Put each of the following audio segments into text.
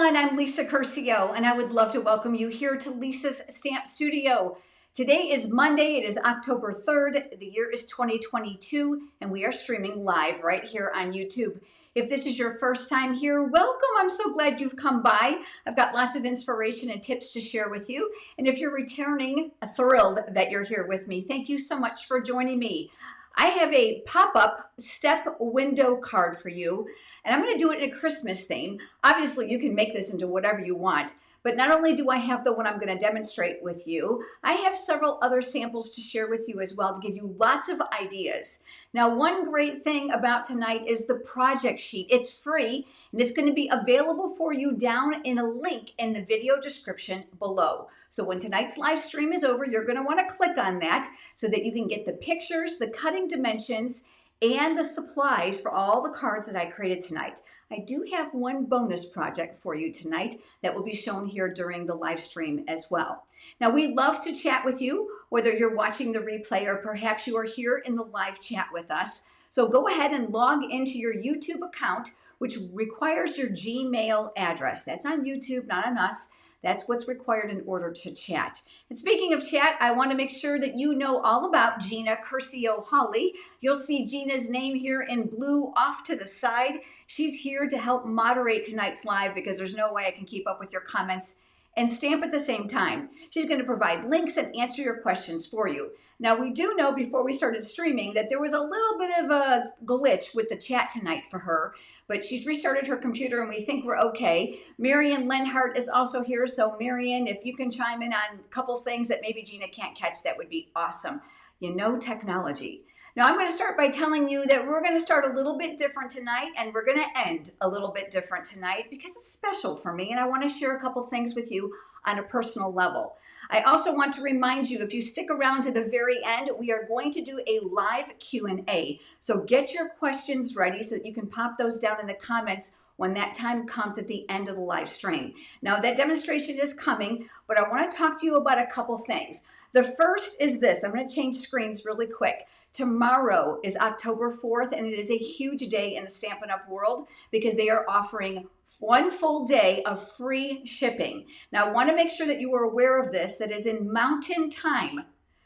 everyone, I'm Lisa Curcio, and I would love to welcome you here to Lisa's Stamp Studio. Today is Monday, it is October 3rd, the year is 2022, and we are streaming live right here on YouTube. If this is your first time here, welcome. I'm so glad you've come by. I've got lots of inspiration and tips to share with you. And if you're returning, thrilled that you're here with me. Thank you so much for joining me. I have a pop-up step window card for you, and I'm going to do it in a Christmas theme. Obviously, you can make this into whatever you want, but not only do I have the one I'm going to demonstrate with you, I have several other samples to share with you as well to give you lots of ideas. Now, one great thing about tonight is the project sheet. It's free, and it's going to be available for you down in a link in the video description below. So when tonight's live stream is over, you're going to want to click on that so that you can get the pictures, the cutting dimensions, and the supplies for all the cards that I created tonight. I do have one bonus project for you tonight that will be shown here during the live stream as well. Now, we love to chat with you, whether you're watching the replay or perhaps you are here in the live chat with us. So go ahead and log into your YouTube account, which requires your Gmail address. That's on YouTube, not on us. That's what's required in order to chat. And speaking of chat, I want to make sure that you know all about Gina Curcio Holly. You'll see Gina's name here in blue off to the side. She's here to help moderate tonight's live because there's no way I can keep up with your comments and stamp at the same time. She's going to provide links and answer your questions for you. Now, we do know before we started streaming that there was a little bit of a glitch with the chat tonight for her, but she's restarted her computer and we think we're okay. Marion Lenhart is also here. So Marion, if you can chime in on a couple things that maybe Gina can't catch, that would be awesome. You know technology. Now I'm going to start by telling you that we're going to start a little bit different tonight and we're going to end a little bit different tonight because it's special for me and I want to share a couple things with you on a personal level. I also want to remind you, if you stick around to the very end, we are going to do a live Q&A. So get your questions ready so that you can pop those down in the comments when that time comes at the end of the live stream. Now that demonstration is coming, but I want to talk to you about a couple things. The first is this. I'm going to change screens really quick. Tomorrow is October 4th, and it is a huge day in the Stampin' Up! World because they are offering one full day of free shipping. Now, I want to make sure that you are aware of this, that is in Mountain Time.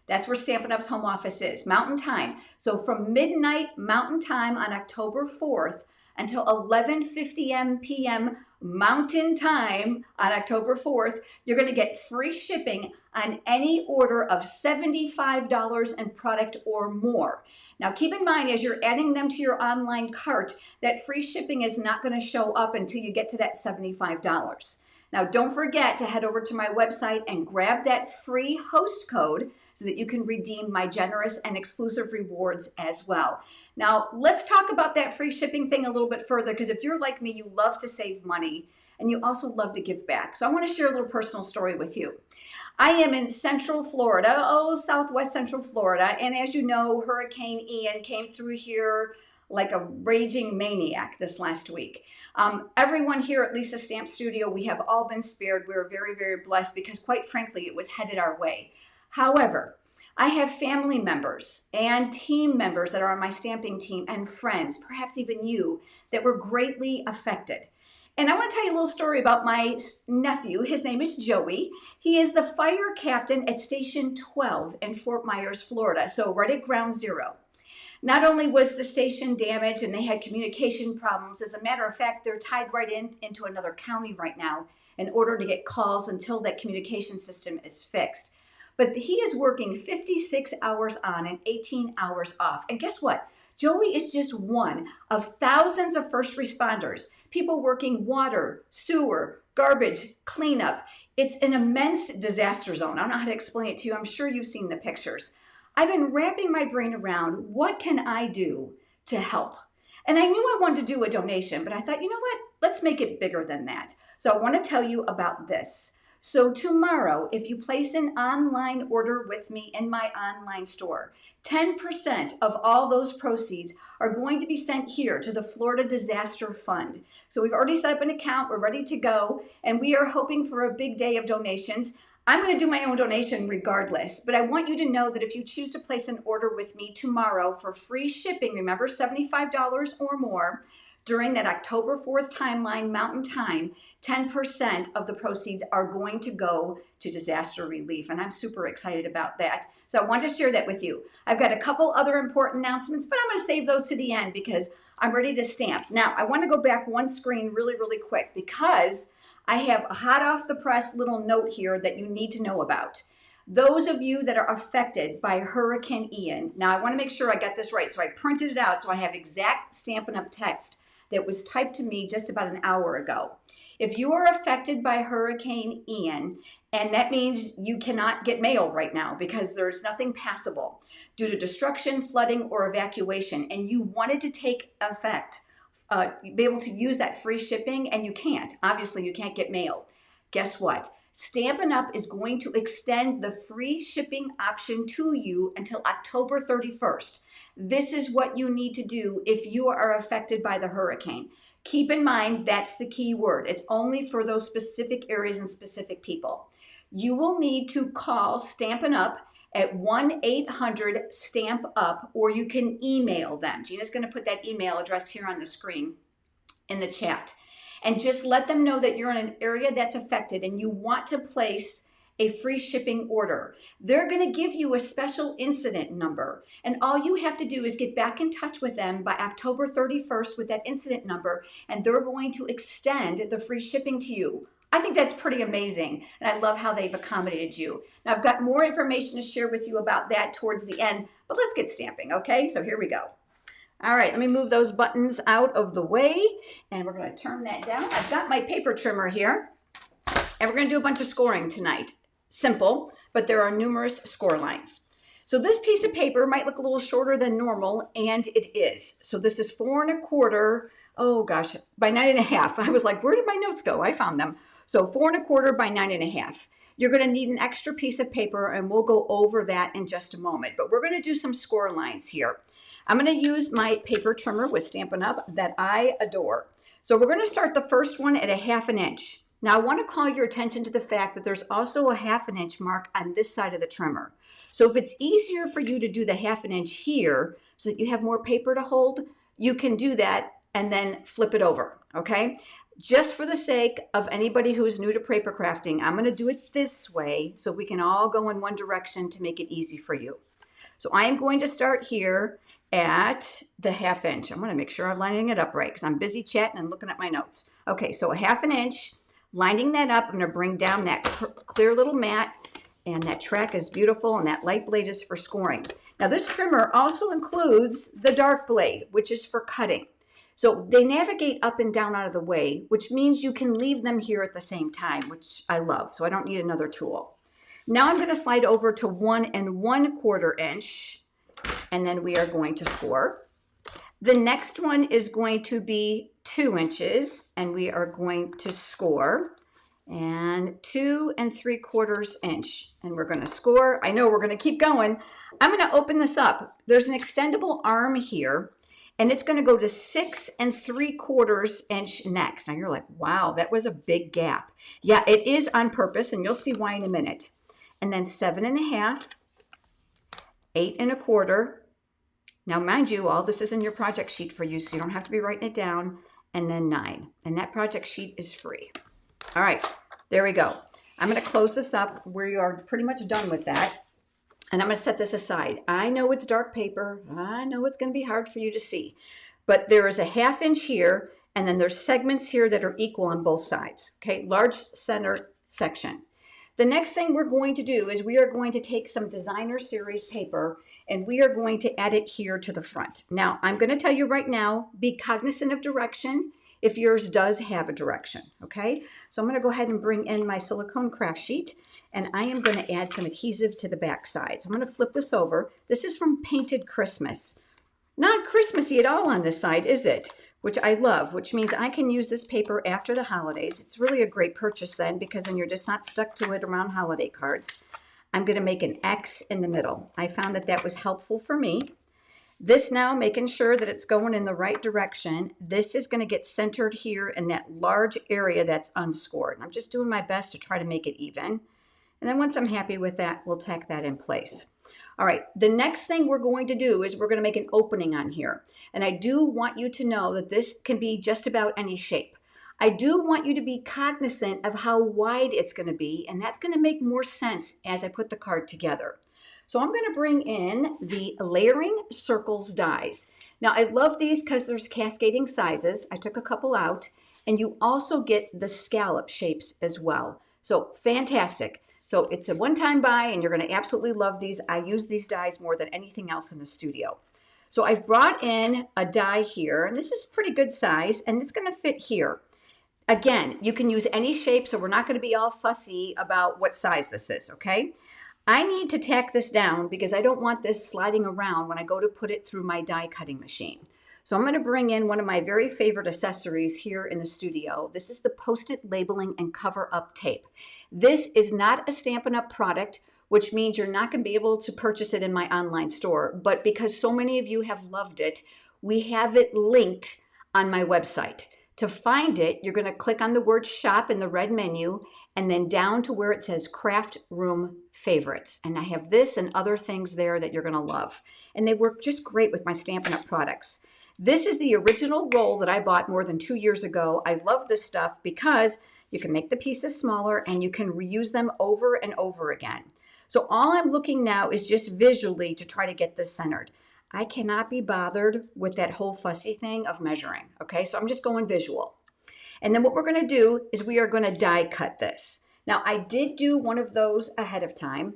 That's where Stampin' Up's home office is, Mountain Time. So from midnight Mountain Time on October 4th until 11:50 p.m. Mountain Time on October 4th, you're going to get free shipping on any order of $75 in product or more. Now, keep in mind, as you're adding them to your online cart, that free shipping is not going to show up until you get to that $75. Now, don't forget to head over to my website and grab that free host code so that you can redeem my generous and exclusive rewards as well. Now, let's talk about that free shipping thing a little bit further because if you're like me, you love to save money and you also love to give back. So I want to share a little personal story with you. I am in Central Florida, southwest Central Florida, and as you know, Hurricane Ian came through here like a raging maniac this last week. Everyone here at Lisa Stamp Studio, we have all been spared. We're very, very blessed because quite frankly, it was headed our way. However, I have family members and team members that are on my stamping team and friends, perhaps even you, that were greatly affected. And I want to tell you a little story about my nephew. His name is Joey. He is the fire captain at Station 12 in Fort Myers, Florida, so right at ground zero. Not only was the station damaged and they had communication problems, as a matter of fact, they're tied right into another county right now in order to get calls until that communication system is fixed. But he is working 56 hours on and 18 hours off. And guess what? Joey is just one of thousands of first responders, people working water, sewer, garbage, cleanup. It's an immense disaster zone. I don't know how to explain it to you. I'm sure you've seen the pictures. I've been wrapping my brain around what can I do to help? And I knew I wanted to do a donation, but I thought, you know what? Let's make it bigger than that. So I want to tell you about this. So tomorrow, if you place an online order with me in my online store, 10% of all those proceeds are going to be sent here to the Florida Disaster Fund. So we've already set up an account, we're ready to go, and we are hoping for a big day of donations. I'm going to do my own donation regardless, but I want you to know that if you choose to place an order with me tomorrow for free shipping, remember $75 or more, During that October 4th timeline, Mountain Time, 10% of the proceeds are going to go to disaster relief. And I'm super excited about that. So I wanted to share that with you. I've got a couple other important announcements, but I'm going to save those to the end because I'm ready to stamp. Now, I want to go back one screen really, really quick because I have a hot off the press little note here that you need to know about. Those of you that are affected by Hurricane Ian. Now, I want to make sure I got this right. So I printed it out so I have exact Stampin' Up! Text that was typed to me just about an hour ago. If you are affected by Hurricane Ian, and that means you cannot get mail right now because there's nothing passable due to destruction, flooding, or evacuation, and you wanted to take effect, be able to use that free shipping, and you can't. Obviously, you can't get mail. Guess what? Stampin' Up! Is going to extend the free shipping option to you until October 31st. This is what you need to do if you are affected by the hurricane. Keep in mind, that's the key word. It's only for those specific areas and specific people. You will need to call Stampin' Up! At 1-800-STAMP-UP, or you can email them. Gina's going to put that email address here on the screen in the chat. And just let them know that you're in an area that's affected and you want to place a free shipping order. They're going to give you a special incident number. And all you have to do is get back in touch with them by October 31st with that incident number, and they're going to extend the free shipping to you. I think that's pretty amazing, and I love how they've accommodated you. Now, I've got more information to share with you about that towards the end, but let's get stamping, okay? So here we go. All right, let me move those buttons out of the way, and we're going to turn that down. I've got my paper trimmer here, and we're going to do a bunch of scoring tonight. Simple, but there are numerous score lines. So this piece of paper might look a little shorter than normal, and it is. So this is 4 1/4, oh gosh, by 9 1/2. I was like, where did my notes go? I found them. So 4 1/4 by 9 1/2. You're going to need an extra piece of paper, and we'll go over that in just a moment. But we're going to do some score lines here. I'm going to use my paper trimmer with Stampin' Up! That I adore. So we're going to start the first one at 1/2 inch. Now I want to call your attention to the fact that there's also a 1/2 inch mark on this side of the trimmer. So if it's easier for you to do the 1/2 inch here so that you have more paper to hold, you can do that and then flip it over, okay? Just for the sake of anybody who's new to paper crafting, I'm going to do it this way so we can all go in one direction to make it easy for you. So I am going to start here at the 1/2 inch. I'm going to make sure I'm lining it up right because I'm busy chatting and looking at my notes. Okay, so 1/2 inch, lining that up, I'm going to bring down that clear little mat, and that track is beautiful, and that light blade is for scoring. Now this trimmer also includes the dark blade, which is for cutting. So they navigate up and down out of the way, which means you can leave them here at the same time, which I love, so I don't need another tool. Now I'm going to slide over to 1 1/4 inch, and then we are going to score. The next one is going to be 2 inches, and we are going to score. And 2 3/4 inch, and we're going to score. I know we're going to keep going. I'm going to open this up. There's an extendable arm here, and it's going to go to 6 3/4 inch next. Now you're like, wow, that was a big gap. Yeah, it is on purpose, and you'll see why in a minute. And then 7 1/2, 8 1/4. Now, mind you, all this is in your project sheet for you, so you don't have to be writing it down. And then 9, and that project sheet is free. All right, there we go. I'm going to close this up. We are pretty much done with that. And I'm going to set this aside. I know it's dark paper. I know it's going to be hard for you to see. But there is a 1/2 inch here, and then there's segments here that are equal on both sides. Okay, large center section. The next thing we're going to do is we are going to take some designer series paper, and we are going to add it here to the front. Now, I'm going to tell you right now, be cognizant of direction if yours does have a direction, okay? So I'm going to go ahead and bring in my silicone craft sheet, and I am going to add some adhesive to the back side. So I'm going to flip this over. This is from Painted Christmas. Not Christmassy at all on this side, is it? Which I love, which means I can use this paper after the holidays. It's really a great purchase then because then you're just not stuck to it around holiday cards. I'm going to make an X in the middle. I found that that was helpful for me. This now, making sure that it's going in the right direction. This is going to get centered here in that large area that's unscored. I'm just doing my best to try to make it even. And then once I'm happy with that, we'll tack that in place. All right, the next thing we're going to do is we're going to make an opening on here. And I do want you to know that this can be just about any shape. I do want you to be cognizant of how wide it's going to be, and that's going to make more sense as I put the card together. So I'm going to bring in the layering circles dies. Now I love these because there's cascading sizes. I took a couple out, and you also get the scallop shapes as well. So fantastic. So it's a one-time buy, and you're going to absolutely love these. I use these dies more than anything else in the studio. So I've brought in a die here, and this is pretty good size, and it's going to fit here. Again, you can use any shape, so we're not going to be all fussy about what size this is, okay? I need to tack this down because I don't want this sliding around when I go to put it through my die cutting machine. So I'm going to bring in one of my very favorite accessories here in the studio. This is the Post-it labeling and cover up tape. This is not a Stampin' Up! Product, which means you're not going to be able to purchase it in my online store. But because so many of you have loved it, we have it linked on my website. To find it, you're going to click on the word shop in the red menu and then down to where it says craft room favorites. And I have this and other things there that you're going to love. And they work just great with my Stampin' Up! Products. This is the original roll that I bought more than 2 years ago. I love this stuff because you can make the pieces smaller and you can reuse them over and over again. So all I'm looking now is just visually to try to get this centered. I cannot be bothered with that whole fussy thing of measuring, okay? So I'm just going visual. And then what we're gonna do is we are gonna die cut this. Now I did do one of those ahead of time,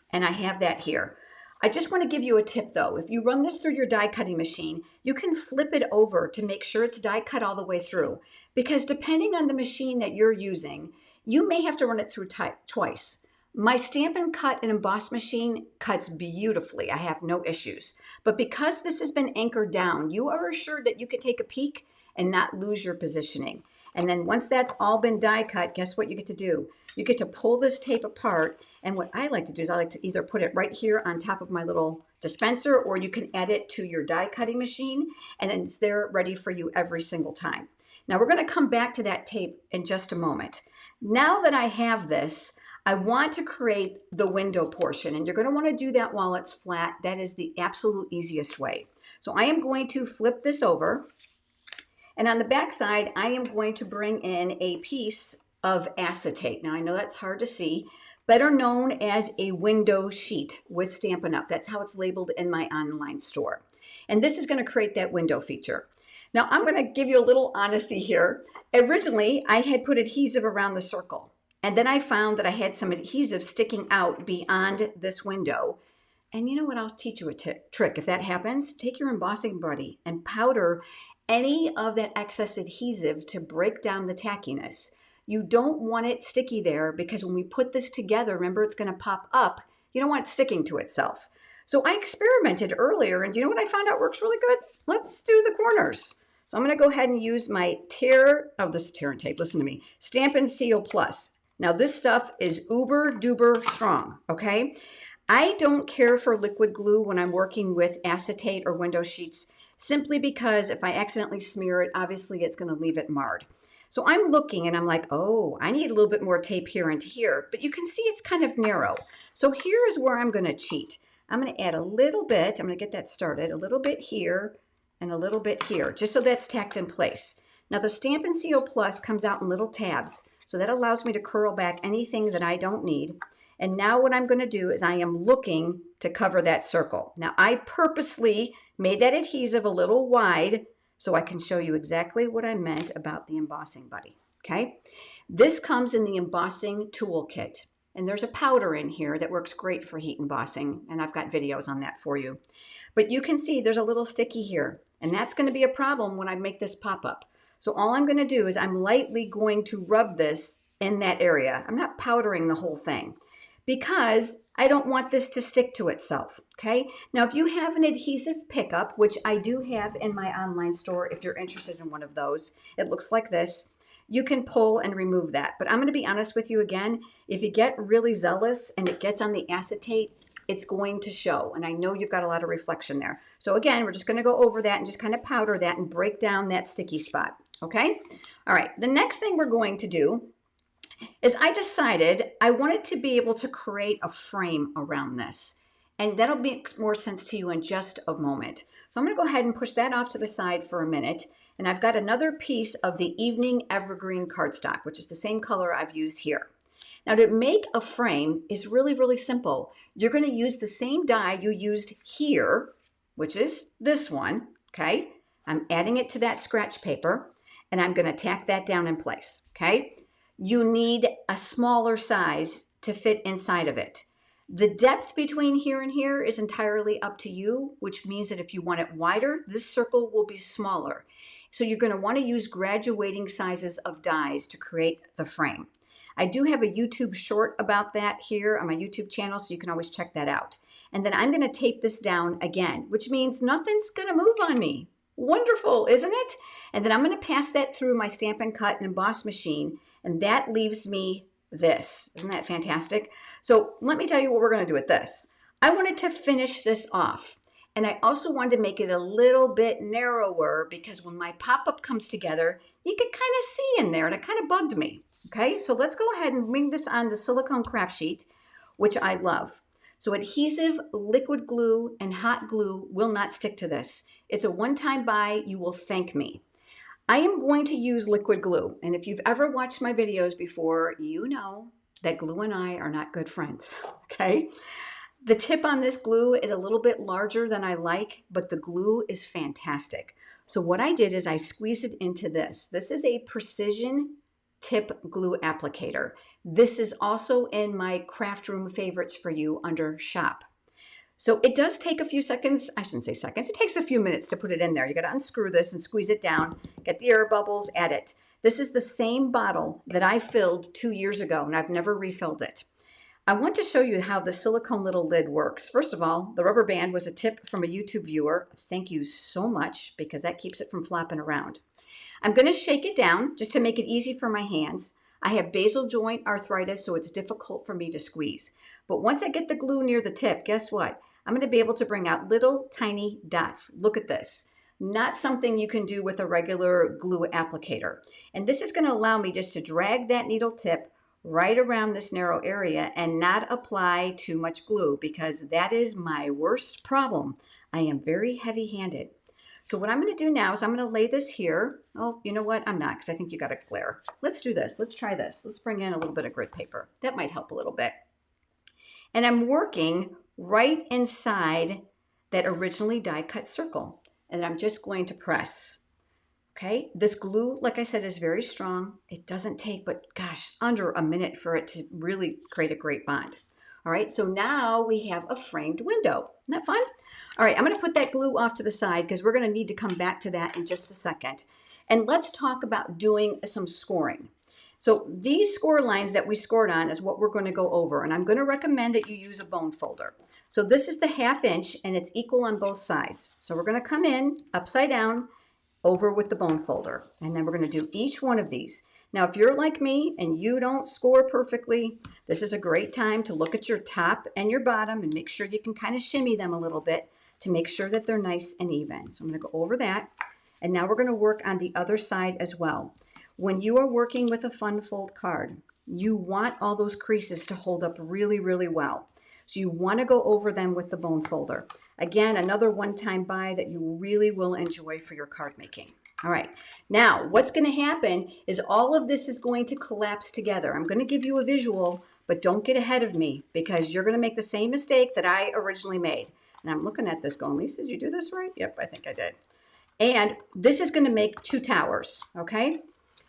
and I have that here. I just want to give you a tip though. If you run this through your die cutting machine, you can flip it over to make sure it's die cut all the way through. Because depending on the machine that you're using, you may have to run it through twice. My Stampin' Cut and Emboss machine cuts beautifully. I have no issues. But because this has been anchored down, you are assured that you can take a peek and not lose your positioning. And then once that's all been die cut, guess what you get to do? You get to pull this tape apart. And what I like to do is I like to either put it right here on top of my little dispenser, or you can add it to your die cutting machine, and then it's there ready for you every single time. Now we're going to come back to that tape in just a moment. Now that I have this, I want to create the window portion, and you're going to want to do that while it's flat. That is the absolute easiest way. So I am going to flip this over, and on the back side, I am going to bring in a piece of acetate. Now I know that's hard to see, better known as a window sheet with Stampin' Up! That's how it's labeled in my online store. And this is going to create that window feature. Now I'm going to give you a little honesty here. Originally, I had put adhesive around the circle. And then I found that I had some adhesive sticking out beyond this window. And you know what? I'll teach you a trick. If that happens, take your embossing buddy and powder any of that excess adhesive to break down the tackiness. You don't want it sticky there because when we put this together, remember it's going to pop up. You don't want it sticking to itself. So I experimented earlier, and you know what I found out works really good? Let's do the corners. So I'm going to go ahead and use my tear and tape. Listen to me. Stampin' Seal Plus. Now this stuff is uber duper strong, okay? I don't care for liquid glue when I'm working with acetate or window sheets, simply because if I accidentally smear it, obviously it's going to leave it marred. So I'm looking and I'm like, oh, I need a little bit more tape here and here, but you can see it's kind of narrow. So here's where I'm going to cheat. I'm going to add a little bit, I'm going to get that started, a little bit here and a little bit here, just so that's tacked in place. Now the Stampin' Seal Plus comes out in little tabs, so that allows me to curl back anything that I don't need. And now what I'm going to do is I am looking to cover that circle. Now I purposely made that adhesive a little wide so I can show you exactly what I meant about the embossing buddy, okay? This comes in the embossing toolkit, and there's a powder in here that works great for heat embossing, and I've got videos on that for you. But you can see there's a little sticky here, and that's going to be a problem when I make this pop up. So all I'm going to do is I'm lightly going to rub this in that area. I'm not powdering the whole thing because I don't want this to stick to itself, okay? Now, if you have an adhesive pickup, which I do have in my online store, if you're interested in one of those, it looks like this. You can pull and remove that. But I'm going to be honest with you again, if you get really zealous and it gets on the acetate, it's going to show. And I know you've got a lot of reflection there. So again, we're just going to go over that and just kind of powder that and break down that sticky spot, okay? All right, the next thing we're going to do is I decided I wanted to be able to create a frame around this. And that'll make more sense to you in just a moment. So I'm going to go ahead and push that off to the side for a minute. And I've got another piece of the Evening Evergreen cardstock, which is the same color I've used here. Now to make a frame is really, really simple. You're going to use the same die you used here, which is this one, okay? I'm adding it to that scratch paper, and I'm going to tack that down in place, okay? You need a smaller size to fit inside of it. The depth between here and here is entirely up to you, which means that if you want it wider, this circle will be smaller. So you're going to want to use graduating sizes of dies to create the frame. I do have a YouTube short about that here on my YouTube channel, so you can always check that out. And then I'm going to tape this down again, which means nothing's going to move on me. Wonderful, isn't it? And then I'm going to pass that through my Stampin' Cut and Emboss machine, and that leaves me this. Isn't that fantastic? So let me tell you what we're going to do with this. I wanted to finish this off, and I also wanted to make it a little bit narrower because when my pop-up comes together, you can kind of see in there, and it kind of bugged me. Okay, so let's go ahead and bring this on the silicone craft sheet, which I love. So adhesive, liquid glue, and hot glue will not stick to this. It's a one-time buy. You will thank me. I am going to use liquid glue, and if you've ever watched my videos before, you know that glue and I are not good friends, okay? The tip on this glue is a little bit larger than I like, but the glue is fantastic. So what I did is I squeezed it into this. This is a precision tip glue applicator. This is also in my craft room favorites for you under shop. So it does take a few seconds, I shouldn't say seconds, it takes a few minutes to put it in there. You got to unscrew this and squeeze it down, get the air bubbles, add it. This is the same bottle that I filled 2 years ago, and I've never refilled it. I want to show you how the silicone little lid works. First of all, the rubber band was a tip from a YouTube viewer. Thank you so much, because that keeps it from flopping around. I'm going to shake it down just to make it easy for my hands. I have basal joint arthritis, so it's difficult for me to squeeze. But once I get the glue near the tip, guess what? I'm going to be able to bring out little tiny dots. Look at this. Not something you can do with a regular glue applicator. And this is going to allow me just to drag that needle tip right around this narrow area and not apply too much glue, because that is my worst problem. I am very heavy-handed. So what I'm going to do now is I'm going to lay this here. Oh, you know what? I'm not, because I think you got a glare. Let's do this. Let's try this. Let's bring in a little bit of grit paper. That might help a little bit. And I'm working right inside that originally die-cut circle. And I'm just going to press. Okay, this glue, like I said, is very strong. It doesn't take but, gosh, under a minute for it to really create a great bond. All right, so now we have a framed window. Isn't that fun? All right, I'm going to put that glue off to the side because we're going to need to come back to that in just a second. And let's talk about doing some scoring. So these score lines that we scored on is what we're going to go over. And I'm going to recommend that you use a bone folder. So this is the 1/2 inch, and it's equal on both sides. So we're going to come in upside down over with the bone folder. And then we're going to do each one of these. Now, if you're like me and you don't score perfectly, this is a great time to look at your top and your bottom and make sure you can kind of shimmy them a little bit to make sure that they're nice and even. So I'm going to go over that. And now we're going to work on the other side as well. When you are working with a fun fold card, you want all those creases to hold up really, really well. So you want to go over them with the bone folder. Again, another one-time buy that you really will enjoy for your card making. All right, now what's going to happen is all of this is going to collapse together. I'm going to give you a visual, but don't get ahead of me because you're going to make the same mistake that I originally made. And I'm looking at this going, Lisa, did you do this right? Yep, I think I did. And this is going to make 2 towers, okay?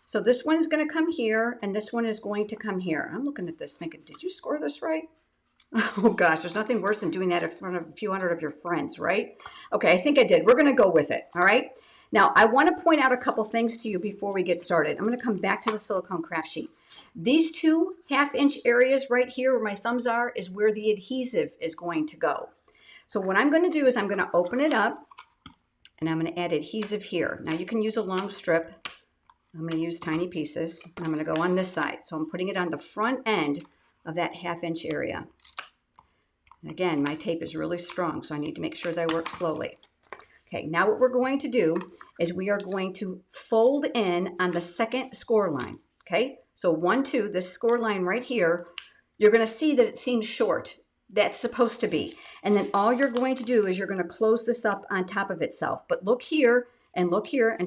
So this one's going to come here, and this one is going to come here. I'm looking at this thinking, did you score this right? Oh gosh, there's nothing worse than doing that in front of a few hundred of your friends, right? Okay, I think I did. We're going to go with it, all right? Now, I want to point out a couple things to you before we get started. I'm going to come back to the silicone craft sheet. These 2 1/2 inch areas right here where my thumbs are is where the adhesive is going to go. So what I'm going to do is I'm going to open it up, and I'm going to add adhesive here. Now, you can use a long strip. I'm going to use tiny pieces, and I'm going to go on this side. So I'm putting it on the front end of that 1/2 inch area. And again, my tape is really strong, so I need to make sure that I work slowly. Okay, now what we're going to do is we are going to fold in on the second score line. Okay, so 1, 2, this score line right here, you're going to see that it seems short. that's supposed to be. And then all you're going to do is you're going to close this up on top of itself. But look here and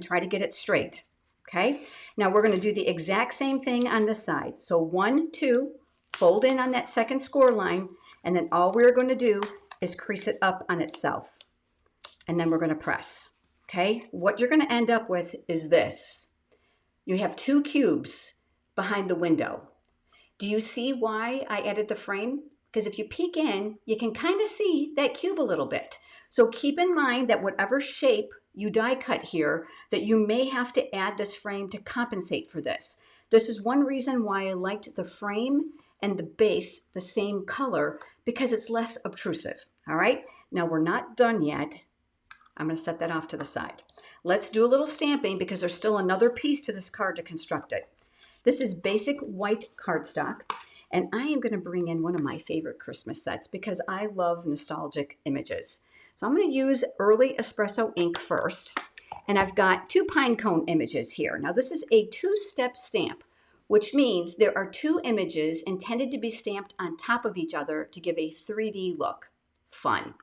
try to get it straight. Okay, now we're going to do the exact same thing on this side. So 1, 2, fold in on that second score line, and then all we're going to do is crease it up on itself. And then we're going to press. Okay, what you're going to end up with is this. You have 2 cubes behind the window. Do you see why I added the frame? Because if you peek in, you can kind of see that cube a little bit. So keep in mind that whatever shape you die cut here, that you may have to add this frame to compensate for this. This is one reason why I liked the frame and the base the same color, because it's less obtrusive. All right, now we're not done yet. I'm going to set that off to the side. Let's do a little stamping because there's still another piece to this card to construct it. This is basic white cardstock, and I am going to bring in one of my favorite Christmas sets because I love nostalgic images. So I'm going to use early espresso ink first, and I've got 2 pine cone images here. Now this is a 2-step stamp, which means there are 2 images intended to be stamped on top of each other to give a 3D look. Fun.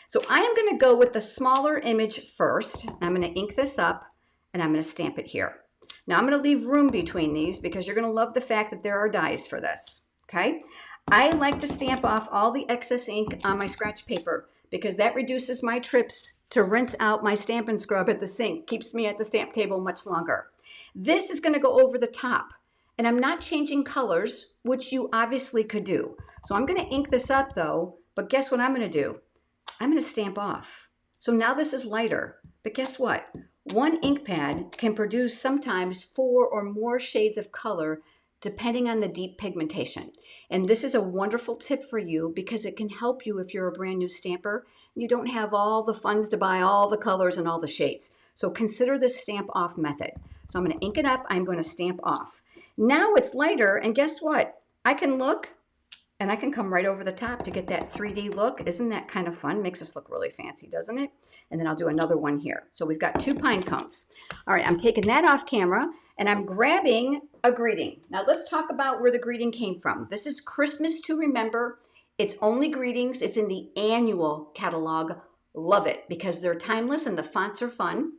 So I am going to go with the smaller image first. I'm going to ink this up, and I'm going to stamp it here. Now I'm going to leave room between these because you're going to love the fact that there are dies for this. Okay? I like to stamp off all the excess ink on my scratch paper because that reduces my trips to rinse out my Stampin' Scrub at the sink. Keeps me at the stamp table much longer. This is going to go over the top, and I'm not changing colors, which you obviously could do. So I'm going to ink this up though, but guess what I'm going to do? I'm going to stamp off. So now this is lighter, but guess what? One ink pad can produce sometimes 4 or more shades of color depending on the deep pigmentation. And this is a wonderful tip for you because it can help you if you're a brand new stamper and you don't have all the funds to buy all the colors and all the shades. So consider this stamp off method. So I'm going to ink it up, I'm going to stamp off. Now it's lighter, and guess what? I can look and I can come right over the top to get that 3D look. Isn't that kind of fun? Makes us look really fancy, doesn't it? And then I'll do another one here. So we've got 2 pine cones. All right, I'm taking that off camera and I'm grabbing a greeting. Now let's talk about where the greeting came from. This is Christmas to Remember. It's only greetings. It's in the annual catalog. Love it because they're timeless and the fonts are fun.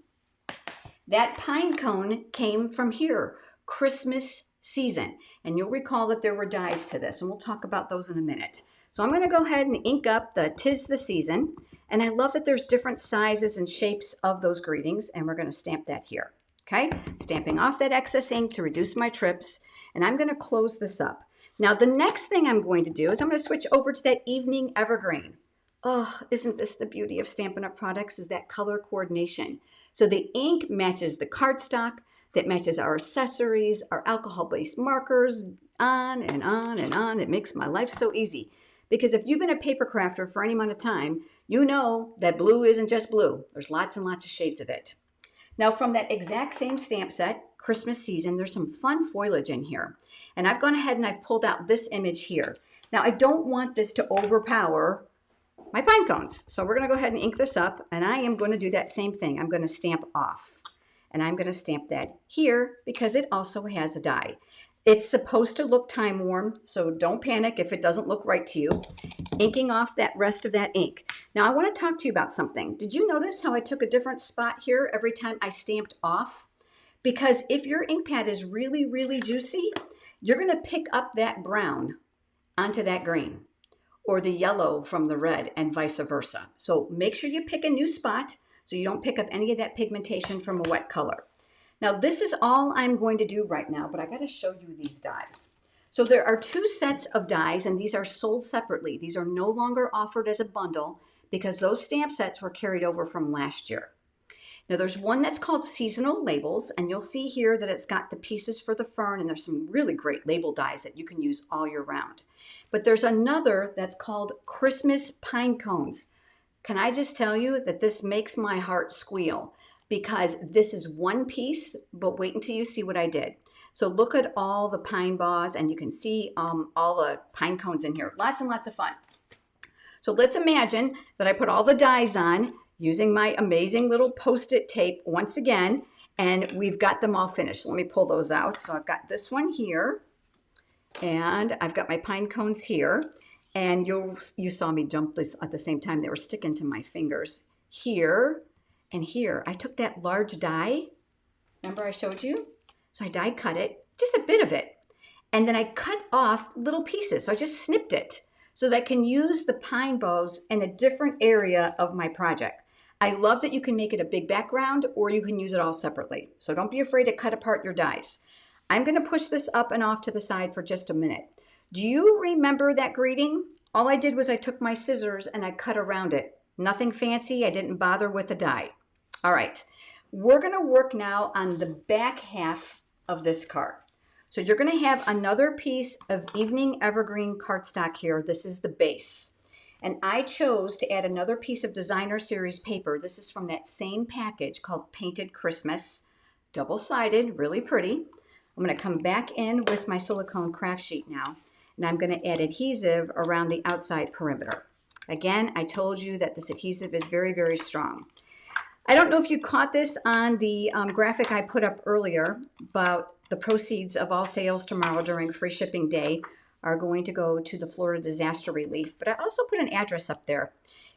That pine cone came from here, Christmas season. And you'll recall that there were dies to this, and we'll talk about those in a minute. So I'm going to go ahead and ink up the 'Tis the Season. And I love that there's different sizes and shapes of those greetings, and we're going to stamp that here. Okay, stamping off that excess ink to reduce my trips, and I'm going to close this up. Now the next thing I'm going to do is I'm going to switch over to that evening evergreen. Oh, isn't this the beauty of Stampin' Up! Products, is that color coordination. So the ink matches the cardstock, that matches our accessories, our alcohol-based markers, on and on and on. It makes my life so easy. Because if you've been a paper crafter for any amount of time, you know that blue isn't just blue. There's lots and lots of shades of it. Now from that exact same stamp set, Christmas season, there's some fun foliage in here. And I've gone ahead and I've pulled out this image here. Now I don't want this to overpower my pine cones. So we're going to go ahead and ink this up, and I am going to do that same thing. I'm going to stamp off. And I'm going to stamp that here because it also has a die. It's supposed to look time worn, so don't panic if it doesn't look right to you. Inking off that rest of that ink. Now I want to talk to you about something. Did you notice how I took a different spot here every time I stamped off? Because if your ink pad is really, really juicy, you're going to pick up that brown onto that green, or the yellow from the red, and vice versa. So make sure you pick a new spot so you don't pick up any of that pigmentation from a wet color. Now this is all I'm going to do right now, but I got to show you these dies. So there are 2 sets of dies, and these are sold separately. These are no longer offered as a bundle because those stamp sets were carried over from last year. Now there's one that's called Seasonal Labels, and you'll see here that it's got the pieces for the fern, and there's some really great label dies that you can use all year round. But there's another that's called Christmas Pine Cones. Can I just tell you that this makes my heart squeal because this is one piece, but wait until you see what I did. So look at all the pine boughs, and you can see all the pine cones in here. Lots and lots of fun. So let's imagine that I put all the dies on using my amazing little Post-it tape once again, and we've got them all finished. Let me pull those out. So I've got this one here, and I've got my pine cones here. And you saw me jump this at the same time. They were sticking to my fingers here and here. I took that large die. Remember I showed you? So I die cut it, just a bit of it. And then I cut off little pieces. So I just snipped it so that I can use the pine bows in a different area of my project. I love that you can make it a big background or you can use it all separately. So don't be afraid to cut apart your dies. I'm going to push this up and off to the side for just a minute. Do you remember that greeting? All I did was I took my scissors and I cut around it. Nothing fancy. I didn't bother with the die. All right. We're going to work now on the back half of this card. So you're going to have another piece of evening evergreen cardstock here. This is the base. And I chose to add another piece of designer series paper. This is from that same package called Painted Christmas. Double-sided, really pretty. I'm going to come back in with my silicone craft sheet now. And I'm going to add adhesive around the outside perimeter. Again, I told you that this adhesive is very, very strong. I don't know if you caught this on the graphic I put up earlier about the proceeds of all sales tomorrow during free shipping day are going to go to the Florida Disaster Relief, but I also put an address up there.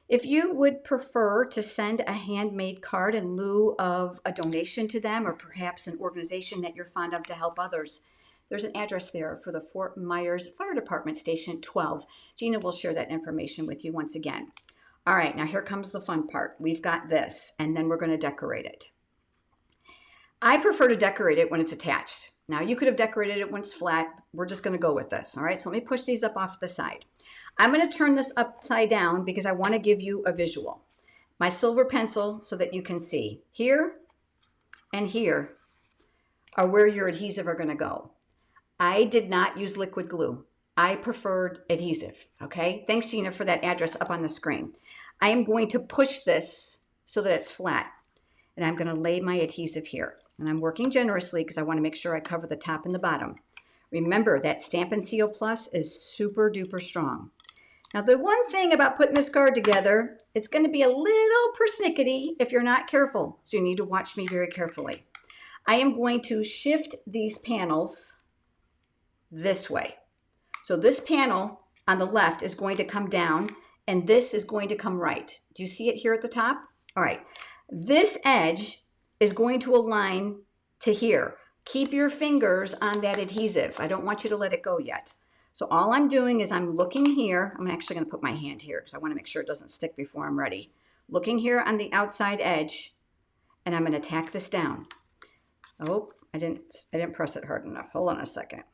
If you would prefer to send a handmade card in lieu of a donation to them or perhaps an organization that you're fond of to help others, there's an address there for the Fort Myers Fire Department Station 12. Gina will share that information with you once again. All right, now here comes the fun part. We've got this, and then we're going to decorate it. I prefer to decorate it when it's attached. Now, you could have decorated it when it's flat. We're just going to go with this, all right? So let me push these up off the side. I'm going to turn this upside down because I want to give you a visual. My silver pencil so that you can see. Here and here are where your adhesive are going to go. I did not use liquid glue. I preferred adhesive, okay? Thanks, Gina, for that address up on the screen. I am going to push this so that it's flat, and I'm going to lay my adhesive here. And I'm working generously because I want to make sure I cover the top and the bottom. Remember that Stampin' Seal Plus is super duper strong. Now, the one thing about putting this card together, it's going to be a little persnickety if you're not careful, so you need to watch me very carefully. I am going to shift these panels this way. So this panel on the left is going to come down, and this is going to come right. Do you see it here at the top? All right. This edge is going to align to here. Keep your fingers on that adhesive. I don't want you to let it go yet. So all I'm doing is I'm looking here. I'm actually going to put my hand here because I want to make sure it doesn't stick before I'm ready. Looking here on the outside edge, and I'm going to tack this down. Oh, I didn't press it hard enough. Hold on a second.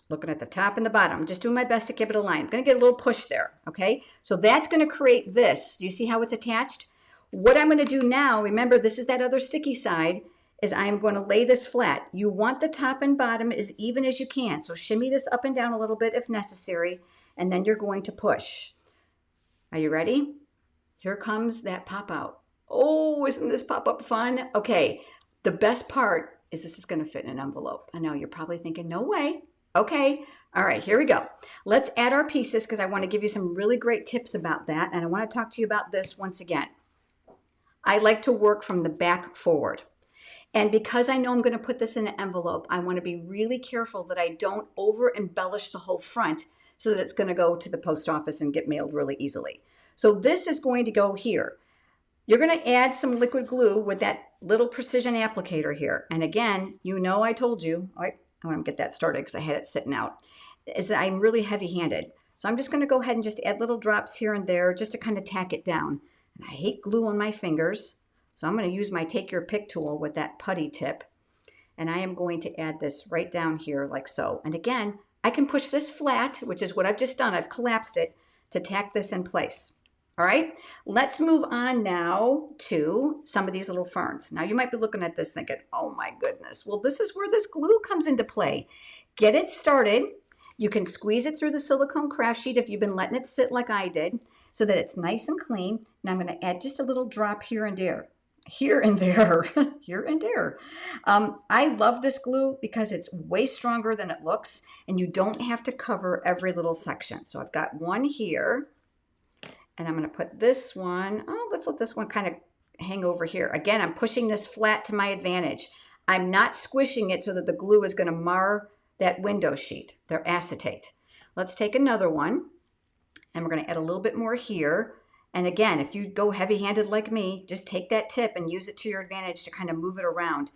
Looking at the top and the bottom. Just doing my best to keep it aligned. I'm going to get a little push there, okay? So that's going to create this. Do you see how it's attached? What I'm going to do now, remember this is that other sticky side, is I'm going to lay this flat. You want the top and bottom as even as you can. So shimmy this up and down a little bit if necessary, and then you're going to push. Are you ready? Here comes that pop out. Oh, isn't this pop up fun? Okay, the best part is this is going to fit in an envelope. I know you're probably thinking, no way. Okay, all right, here we go. Let's add our pieces because I want to give you some really great tips about that, and I want to talk to you about this once again. I like to work from the back forward. And because I know I'm going to put this in an envelope, I want to be really careful that I don't over embellish the whole front so that it's going to go to the post office and get mailed really easily. So this is going to go here. You're going to add some liquid glue with that little precision applicator here. And again, you know I told you, I want to get that started because I had it sitting out, is that I'm really heavy-handed. So I'm just going to go ahead and just add little drops here and there just to kind of tack it down. And I hate glue on my fingers, so I'm going to use my Take Your Pick tool with that putty tip. And I am going to add this right down here like so. And again, I can push this flat, which is what I've just done. I've collapsed it to tack this in place. All right, let's move on now to some of these little ferns. Now you might be looking at this thinking, oh my goodness. Well, this is where this glue comes into play. Get it started. You can squeeze it through the silicone craft sheet if you've been letting it sit like I did so that it's nice and clean. And I'm going to add just a little drop here and there. Here and there, here and there. I love this glue because it's way stronger than it looks and you don't have to cover every little section. So I've got one here. And I'm going to put this one, let's let this one kind of hang over here. Again, I'm pushing this flat to my advantage. I'm not squishing it so that the glue is going to mar that window sheet, their acetate. Let's take another one. And we're going to add a little bit more here. And again, if you go heavy-handed like me, just take that tip and use it to your advantage to kind of move it around.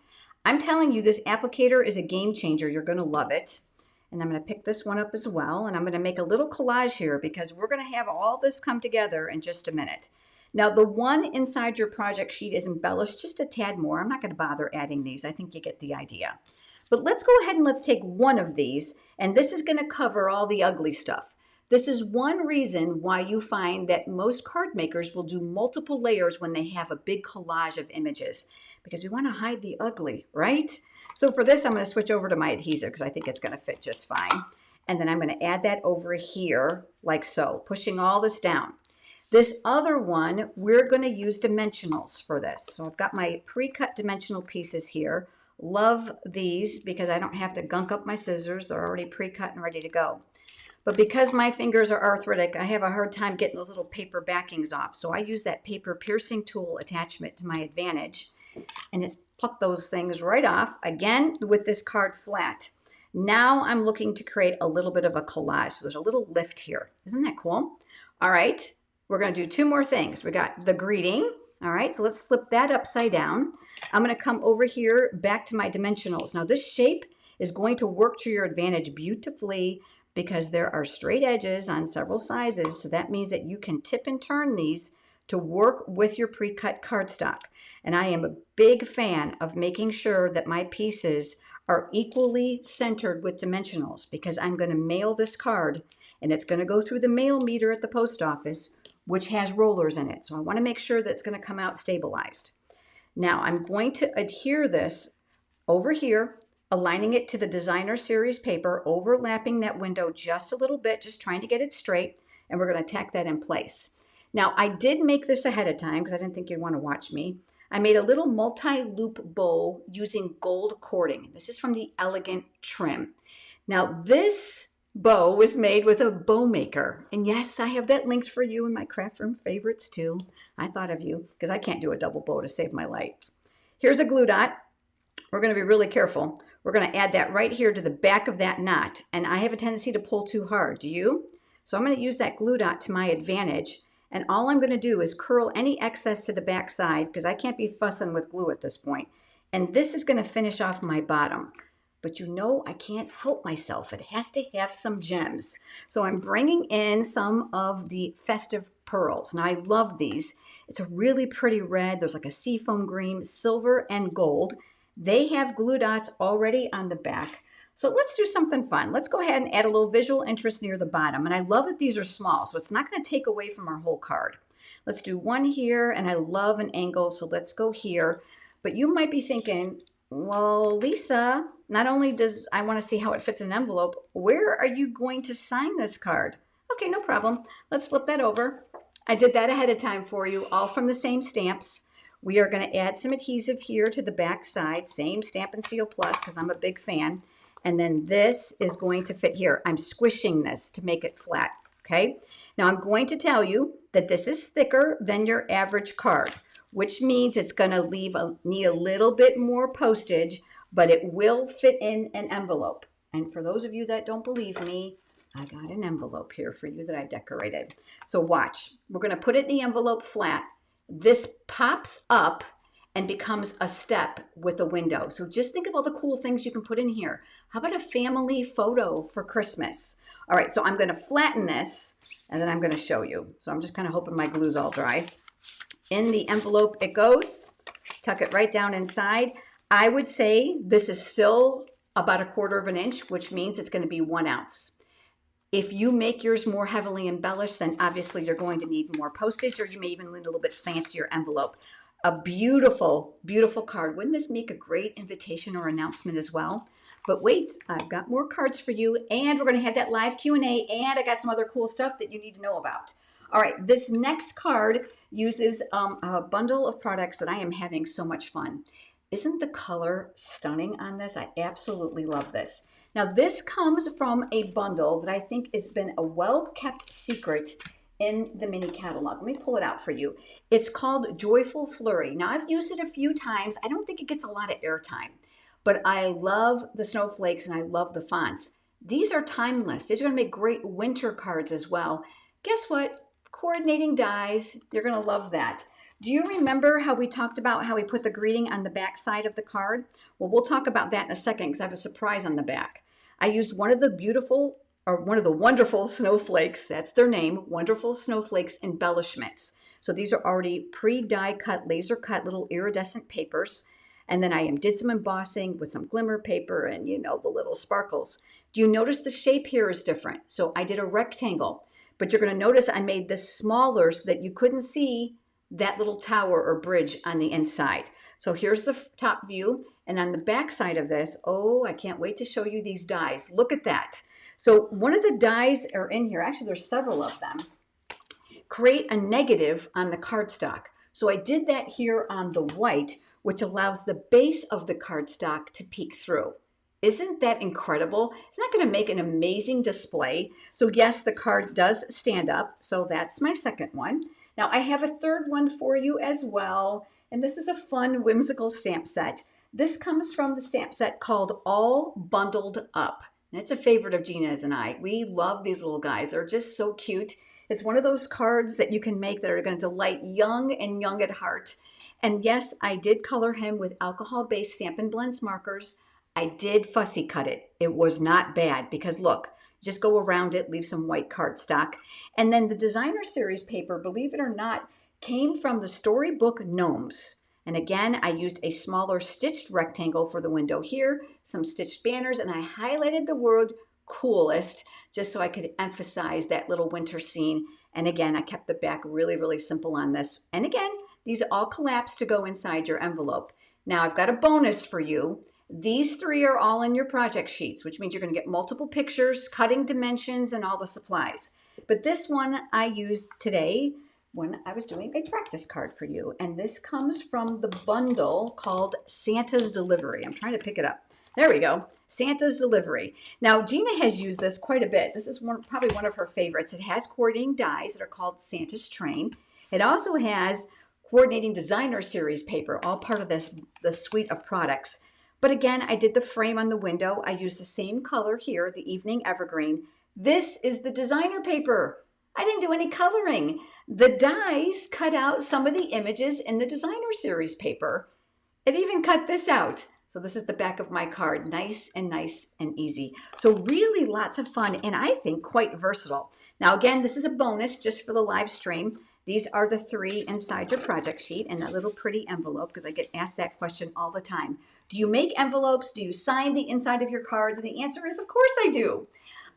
I'm telling you, this applicator is a game changer. You're going to love it. And I'm going to pick this one up as well. And I'm going to make a little collage here because we're going to have all this come together in just a minute. Now, the one inside your project sheet is embellished just a tad more. I'm not going to bother adding these. I think you get the idea. But let's go ahead and let's take one of these. And this is going to cover all the ugly stuff. This is one reason why you find that most card makers will do multiple layers when they have a big collage of images, because we want to hide the ugly, right? So for this, I'm going to switch over to my adhesive because I think it's going to fit just fine. And then I'm going to add that over here like so, pushing all this down. This other one, we're going to use dimensionals for this. So I've got my pre-cut dimensional pieces here. Love these because I don't have to gunk up my scissors. They're already pre-cut and ready to go. But because my fingers are arthritic, I have a hard time getting those little paper backings off. So I use that paper piercing tool attachment to my advantage. And it's pluck those things right off, again, with this card flat. Now I'm looking to create a little bit of a collage. So there's a little lift here. Isn't that cool? All right, we're going to do two more things. We got the greeting. All right, so let's flip that upside down. I'm going to come over here back to my dimensionals. Now this shape is going to work to your advantage beautifully because there are straight edges on several sizes. So that means that you can tip and turn these to work with your pre-cut cardstock. And I am a big fan of making sure that my pieces are equally centered with dimensionals because I'm going to mail this card and it's going to go through the mail meter at the post office, which has rollers in it. So I want to make sure that it's going to come out stabilized. Now I'm going to adhere this over here, aligning it to the designer series paper, overlapping that window just a little bit, just trying to get it straight, and we're going to tack that in place. Now, I did make this ahead of time because I didn't think you'd want to watch me. I made a little multi-loop bow using gold cording. This is from the Elegant Trim. Now, this bow was made with a bow maker. And yes, I have that linked for you in my craft room favorites too. I thought of you because I can't do a double bow to save my life. Here's a glue dot. We're going to be really careful. We're going to add that right here to the back of that knot. And I have a tendency to pull too hard. Do you? So I'm going to use that glue dot to my advantage. And all I'm going to do is curl any excess to the back side because I can't be fussing with glue at this point. And this is going to finish off my bottom. But you know I can't help myself. It has to have some gems. So I'm bringing in some of the festive pearls. Now I love these. It's a really pretty red. There's like a seafoam green, silver, and gold. They have glue dots already on the back. So let's do something fun. Let's go ahead and add a little visual interest near the bottom. And I love that these are small, so it's not going to take away from our whole card. Let's do one here, and I love an angle, so let's go here. But you might be thinking, well, Lisa, not only does I want to see how it fits in an envelope, where are you going to sign this card? Okay, no problem. Let's flip that over. I did that ahead of time for you, all from the same stamps. We are going to add some adhesive here to the back side, same Stampin' Seal Plus because I'm a big fan. And then this is going to fit here. I'm squishing this to make it flat, okay? Now I'm going to tell you that this is thicker than your average card, which means it's going to need a little bit more postage, but it will fit in an envelope. And for those of you that don't believe me, I got an envelope here for you that I decorated. So watch. We're going to put it in the envelope flat. This pops up and becomes a step with a window. So just think of all the cool things you can put in here. How about a family photo for Christmas? All right, so I'm going to flatten this, and then I'm going to show you. So I'm just kind of hoping my glue's all dry. In the envelope it goes. Tuck it right down inside. I would say this is still about 1/4 of an inch, which means it's going to be 1 ounce. If you make yours more heavily embellished, then obviously you're going to need more postage, or you may even need a little bit fancier envelope. A beautiful, beautiful card. Wouldn't this make a great invitation or announcement as well? But wait, I've got more cards for you, and we're going to have that live Q&A, and I got some other cool stuff that you need to know about. All right, this next card uses a bundle of products that I am having so much fun. Isn't the color stunning on this? I absolutely love this. Now, this comes from a bundle that I think has been a well-kept secret in the mini catalog. Let me pull it out for you. It's called Joyful Flurry. Now, I've used it a few times. I don't think it gets a lot of airtime, but I love the snowflakes and I love the fonts. These are timeless. These are going to make great winter cards as well. Guess what? Coordinating dies. You're going to love that. Do you remember how we talked about how we put the greeting on the back side of the card? Well, we'll talk about that in a second because I have a surprise on the back. I used one of the wonderful snowflakes, that's their name, wonderful snowflakes embellishments. So these are already pre-die cut, laser cut little iridescent papers. And then I did some embossing with some glimmer paper and the little sparkles. Do you notice the shape here is different? So I did a rectangle, but you're going to notice I made this smaller so that you couldn't see that little tower or bridge on the inside. So here's the top view. And on the back side of this, oh, I can't wait to show you these dies. Look at that. So one of the dies are in here. Actually, there's several of them. Create a negative on the cardstock. So I did that here on the white, which allows the base of the cardstock to peek through. Isn't that incredible? Isn't that going to make an amazing display? So yes, the card does stand up. So that's my second one. Now I have a third one for you as well. And this is a fun, whimsical stamp set. This comes from the stamp set called All Bundled Up. And it's a favorite of Gina's and I. We love these little guys. They're just so cute. It's one of those cards that you can make that are going to delight young and young at heart. And yes, I did color him with alcohol-based Stampin' Blends markers. I did fussy cut it. It was not bad because look, just go around it, leave some white cardstock. And then the designer series paper, believe it or not, came from the Storybook Gnomes. And again, I used a smaller stitched rectangle for the window here, some stitched banners, and I highlighted the word coolest just so I could emphasize that little winter scene. And again, I kept the back really, really simple on this. And again, these all collapse to go inside your envelope. Now I've got a bonus for you. These three are all in your project sheets, which means you're going to get multiple pictures, cutting dimensions, and all the supplies. But this one I used today when I was doing a practice card for you. And this comes from the bundle called Santa's Delivery. I'm trying to pick it up. There we go. Santa's Delivery. Now, Gina has used this quite a bit. This is probably one of her favorites. It has coordinating dies that are called Santa's Train. It also has coordinating designer series paper, all part of this suite of products. But again, I did the frame on the window. I used the same color here, the Evening Evergreen. This is the designer paper. I didn't do any coloring. The dies cut out some of the images in the designer series paper. It even cut this out. So this is the back of my card. Nice and easy. So really lots of fun and I think quite versatile. Now again, this is a bonus just for the live stream. These are the three inside your project sheet and that little pretty envelope because I get asked that question all the time. Do you make envelopes? Do you sign the inside of your cards? And the answer is, of course I do.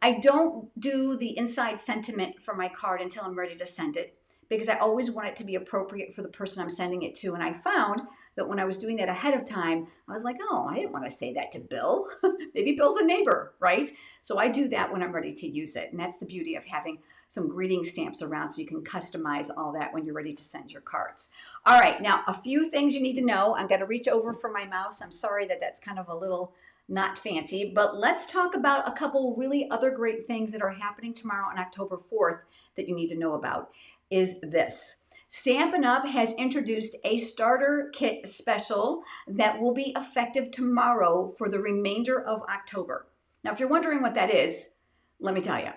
I don't do the inside sentiment for my card until I'm ready to send it because I always want it to be appropriate for the person I'm sending it to. And I found that when I was doing that ahead of time, I was like, oh, I didn't want to say that to Bill. Maybe Bill's a neighbor, right? So I do that when I'm ready to use it. And that's the beauty of having some greeting stamps around so you can customize all that when you're ready to send your cards. All right, now a few things you need to know. I'm going to reach over for my mouse. I'm sorry that that's kind of a little not fancy, but let's talk about a couple really other great things that are happening tomorrow on October 4th that you need to know about is this. Stampin' Up! Has introduced a starter kit special that will be effective tomorrow for the remainder of October. Now, if you're wondering what that is, let me tell you.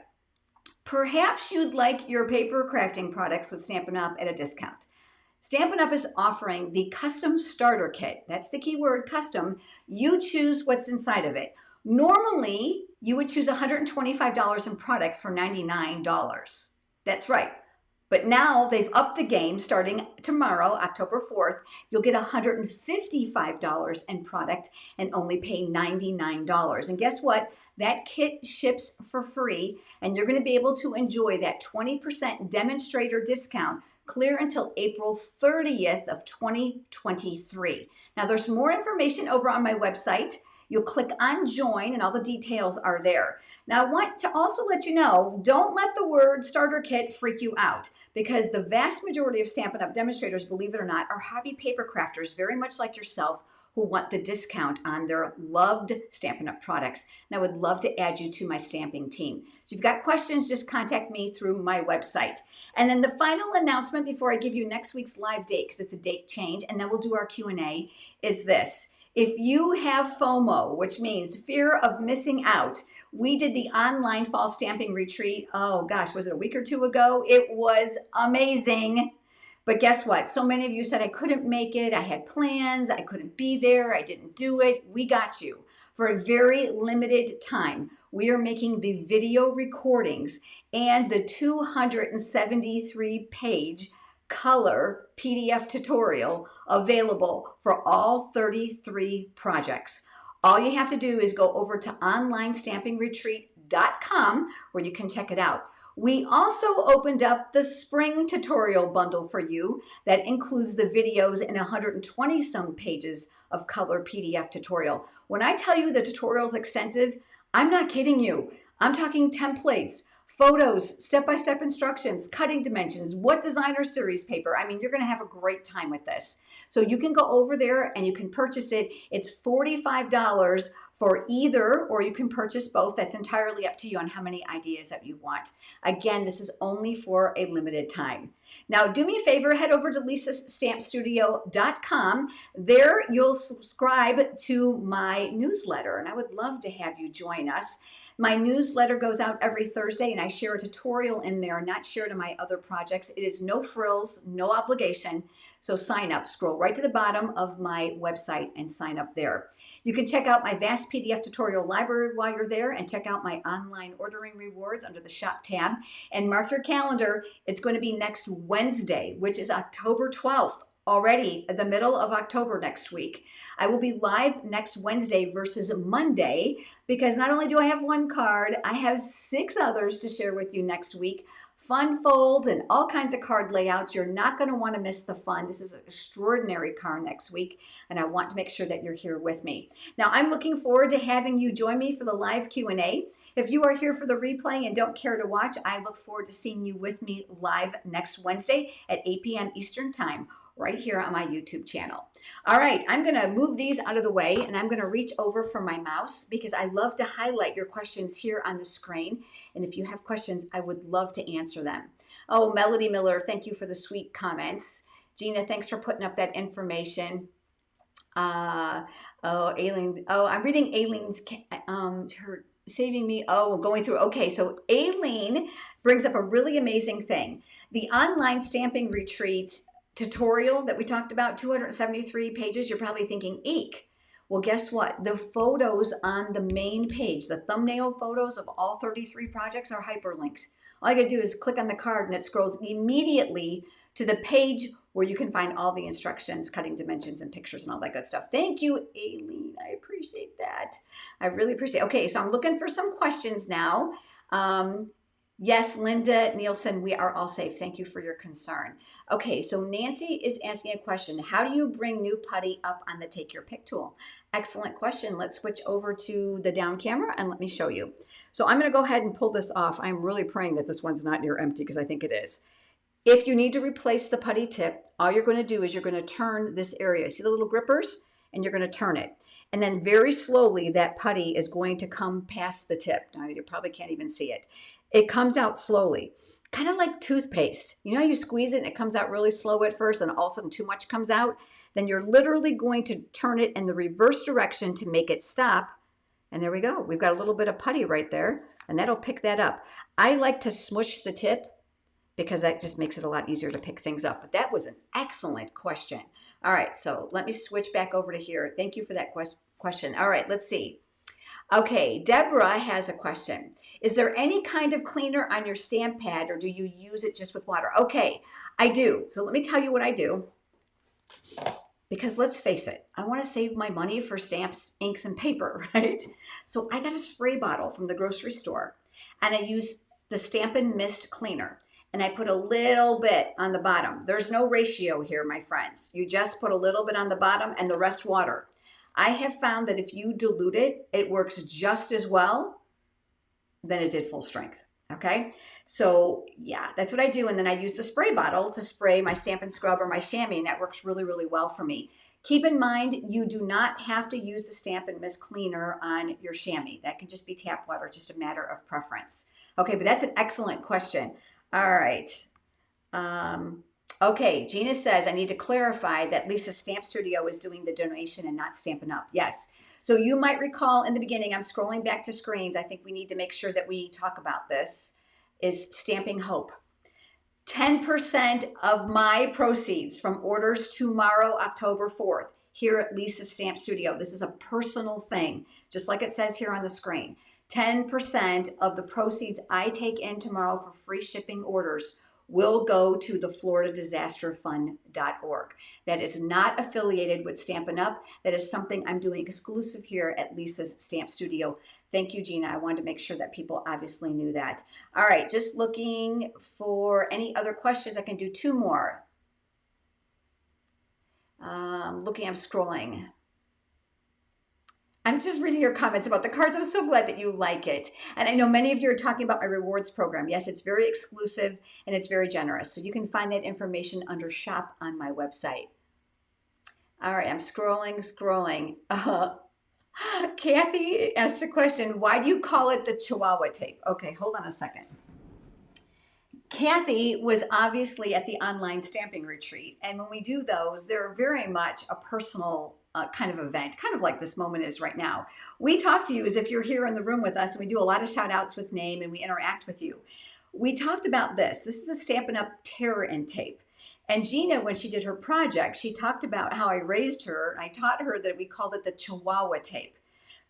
Perhaps you'd like your paper crafting products with Stampin' Up! At a discount. Stampin' Up! Is offering the custom starter kit. That's the key word, custom. You choose what's inside of it. Normally, you would choose $125 in product for $99. That's right. But now they've upped the game starting tomorrow, October 4th. You'll get $155 in product and only pay $99. And guess what? That kit ships for free, and you're going to be able to enjoy that 20% demonstrator discount clear until April 30th of 2023. Now, there's more information over on my website. You'll click on join and all the details are there. Now, I want to also let you know, don't let the word starter kit freak you out because the vast majority of Stampin' Up! Demonstrators, believe it or not, are hobby paper crafters, very much like yourself, who want the discount on their loved Stampin' Up! Products. And I would love to add you to my stamping team. So if you've got questions, just contact me through my website. And then the final announcement before I give you next week's live date, because it's a date change, and then we'll do our Q&A, is this. If you have FOMO, which means fear of missing out, We did the online fall stamping retreat. Oh gosh, was it a week or two ago? It was amazing. But guess what? So many of you said I couldn't make it. I had plans. I couldn't be there. I didn't do it. We got you. For a very limited time, we are making the video recordings and the 273 page color PDF tutorial available for all 33 projects. All you have to do is go over to onlinestampingretreat.com where you can check it out. We also opened up the spring tutorial bundle for you that includes the videos and 120 some pages of color PDF tutorial. When I tell you the tutorial is extensive, I'm not kidding you. I'm talking templates, photos, step-by-step instructions, cutting dimensions, what designer series paper. I mean, you're going to have a great time with this. So you can go over there and you can purchase it. It's $45 for either, or you can purchase both. That's entirely up to you on how many ideas that you want. Again, this is only for a limited time. Now, do me a favor, head over to lisastampstudio.com. There you'll subscribe to my newsletter, and I would love to have you join us. My newsletter goes out every Thursday, and I share a tutorial in there, not shared in my other projects. It is no frills, no obligation. So sign up, scroll right to the bottom of my website and sign up there. You can check out my vast PDF tutorial library while you're there and check out my online ordering rewards under the shop tab. And mark your calendar, it's going to be next Wednesday, which is October 12th, already at the middle of October next week. I will be live next Wednesday versus Monday because not only do I have one card, I have 6 others to share with you next week. Fun folds and all kinds of card layouts. You're not going to want to miss the fun. This is an extraordinary card next week, and I want to make sure that you're here with me. Now, I'm looking forward to having you join me for the live Q&A. If you are here for the replay and don't care to watch, I look forward to seeing you with me live next Wednesday at 8 p.m. Eastern Time, right here on my YouTube channel. All right, I'm going to move these out of the way, and I'm going to reach over for my mouse because I love to highlight your questions here on the screen. And if you have questions, I would love to answer them. Oh, Melody Miller, thank you for the sweet comments. Gina, thanks for putting up that information. Aileen, I'm reading Aileen's, her saving me, going through. Okay, so Aileen brings up a really amazing thing. The online stamping retreat tutorial that we talked about, 273 pages, you're probably thinking, eek. Well, guess what? The photos on the main page, the thumbnail photos of all 33 projects are hyperlinks. All you gotta do is click on the card and it scrolls immediately to the page where you can find all the instructions, cutting dimensions and pictures and all that good stuff. Thank you, Aileen. I appreciate that. I really appreciate it. Okay, so I'm looking for some questions now. Yes, Linda Nielsen, we are all safe. Thank you for your concern. Okay, so Nancy is asking a question. How do you bring new putty up on the Take Your Pick tool? Excellent question. Let's switch over to the down camera and let me show you. So I'm going to go ahead and pull this off. I'm really praying that this one's not near empty because I think it is. If you need to replace the putty tip, all you're going to do is you're going to turn this area. See the little grippers? And you're going to turn it. And then very slowly that putty is going to come past the tip. Now you probably can't even see it. It comes out slowly, kind of like toothpaste. You know how you squeeze it and it comes out really slow at first and all of a sudden too much comes out? Then you're literally going to turn it in the reverse direction to make it stop. And there we go. We've got a little bit of putty right there and that'll pick that up. I like to smush the tip because that just makes it a lot easier to pick things up. But that was an excellent question. All right, so let me switch back over to here. Thank you for that question. All right, let's see. Okay, Deborah has a question. Is there any kind of cleaner on your stamp pad or do you use it just with water? Okay, I do. So let me tell you what I do. Because let's face it, I want to save my money for stamps, inks, and paper, right? So I got a spray bottle from the grocery store and I use the Stampin' Mist cleaner and I put a little bit on the bottom. There's no ratio here, my friends. You just put a little bit on the bottom and the rest water. I have found that if you dilute it, it works just as well than it did full strength, okay? So yeah, that's what I do. And then I use the spray bottle to spray my Stampin' Scrub or my chamois, and that works really, really well for me. Keep in mind, you do not have to use the Stampin' Mist cleaner on your chamois. That can just be tap water, just a matter of preference. Okay, but that's an excellent question. All right. Okay, Gina says, I need to clarify that Lisa's Stamp Studio is doing the donation and not Stampin' Up. Yes. So you might recall in the beginning, I'm scrolling back to screens. I think we need to make sure that we talk about this, is Stamping Hope. 10% of my proceeds from orders tomorrow, October 4th, here at Lisa's Stamp Studio. This is a personal thing, just like it says here on the screen. 10% of the proceeds I take in tomorrow for free shipping orders will go to the floridadisasterfund.org. That is not affiliated with Stampin' Up. That is something I'm doing exclusive here at Lisa's Stamp Studio. Thank you, Gina. I wanted to make sure that people obviously knew that. All right, just looking for any other questions. I can do two more. I'm scrolling. I'm just reading your comments about the cards. I'm so glad that you like it. And I know many of you are talking about my rewards program. Yes, it's very exclusive and it's very generous. So you can find that information under shop on my website. All right, I'm scrolling. Kathy asked a question, why do you call it the Chihuahua tape? Okay, hold on a second. Kathy was obviously at the online stamping retreat. And when we do those, they're very much a personal kind of event, kind of like this moment is right now. We talk to you as if you're here in the room with us, and we do a lot of shout outs with name and we interact with you. We talked about this. This is the Stampin' Up! Tear In tape. And Gina, when she did her project, she talked about how I raised her. And I taught her that we called it the Chihuahua tape.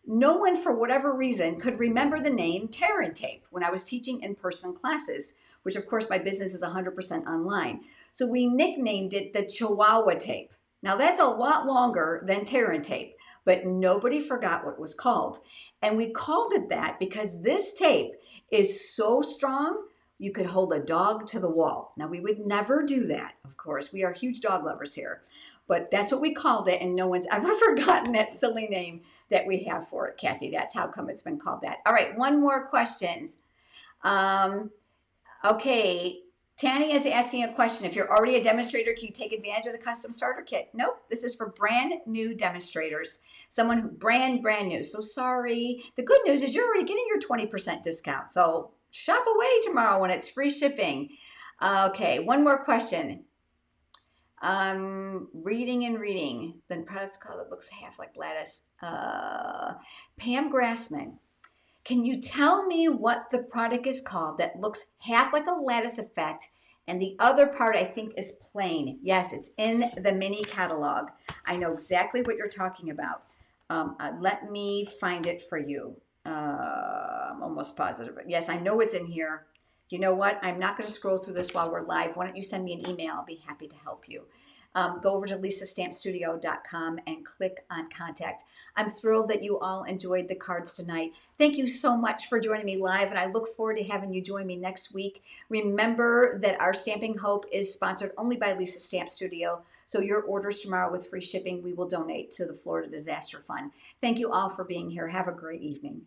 No one, for whatever reason, could remember the name Tear In tape when I was teaching in-person classes, which of course my business is 100% online. So we nicknamed it the Chihuahua tape. Now that's a lot longer than Tear In tape, but nobody forgot what it was called. And we called it that because this tape is so strong, you could hold a dog to the wall. Now we would never do that, of course. We are huge dog lovers here, but that's what we called it, and no one's ever forgotten that silly name that we have for it, Kathy. That's how come it's been called that. All right, one more questions. Okay, Tanny is asking a question. If you're already a demonstrator, can you take advantage of the custom starter kit? Nope, this is for brand new demonstrators. Someone who brand new. So sorry. The good news is you're already getting your 20% discount. So shop away tomorrow when it's free shipping. Okay, one more question. Reading. Then product's called, it looks half like lattice. Pam Grassman. Can you tell me what the product is called that looks half like a lattice effect and the other part I think is plain? Yes, it's in the mini catalog. I know exactly what you're talking about. Let me find it for you. I'm almost positive. Yes, I know it's in here. You know what? I'm not going to scroll through this while we're live. Why don't you send me an email? I'll be happy to help you. Go over to lisastampstudio.com and click on contact. I'm thrilled that you all enjoyed the cards tonight. Thank you so much for joining me live, and I look forward to having you join me next week. Remember that our Stamping Hope is sponsored only by Lisa Stamp Studio, so your orders tomorrow with free shipping we will donate to the Florida Disaster Fund. Thank you all for being here. Have a great evening.